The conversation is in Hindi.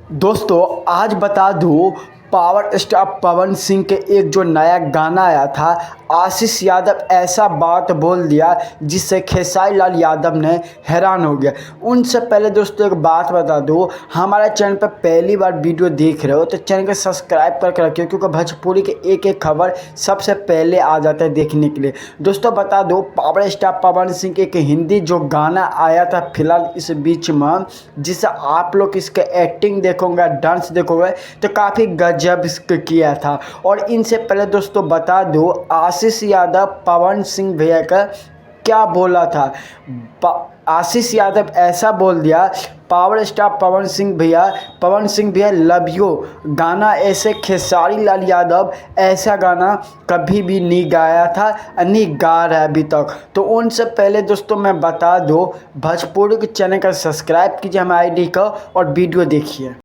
दोस्तों आज बता दूं पावर स्टार पवन सिंह के एक जो नया गाना आया था। आशीष यादव ऐसा बात बोल दिया जिससे खेसारी लाल यादव ने हैरान हो गया। उनसे पहले दोस्तों एक बात बता दूं, हमारे चैनल पर पहली बार वीडियो देख रहे हो तो चैनल को सब्सक्राइब करके रखिए, क्योंकि भोजपुरी के एक एक खबर सबसे पहले आ जाता है देखने के लिए। दोस्तों बता दो पावर स्टार पवन सिंह के एक हिंदी जो गाना आया था फिलहाल इस बीच में, जिसे आप लोग इसके एक्टिंग देखोगे, डांस देखोगे तो काफ़ी गजब किया था। और इनसे पहले दोस्तों बता दो आशीष यादव पवन सिंह भैया का क्या बोला था। आशीष यादव ऐसा बोल दिया, पावर स्टार पवन सिंह भैया लव यू गाना ऐसे खेसारी लाल यादव ऐसा गाना कभी भी नहीं गाया था, नहीं गा रहा है अभी तक। तो उनसे पहले दोस्तों मैं बता दूं भोजपुरी के चैनल का सब्सक्राइब कीजिए हमारे आईडी का और वीडियो देखिए।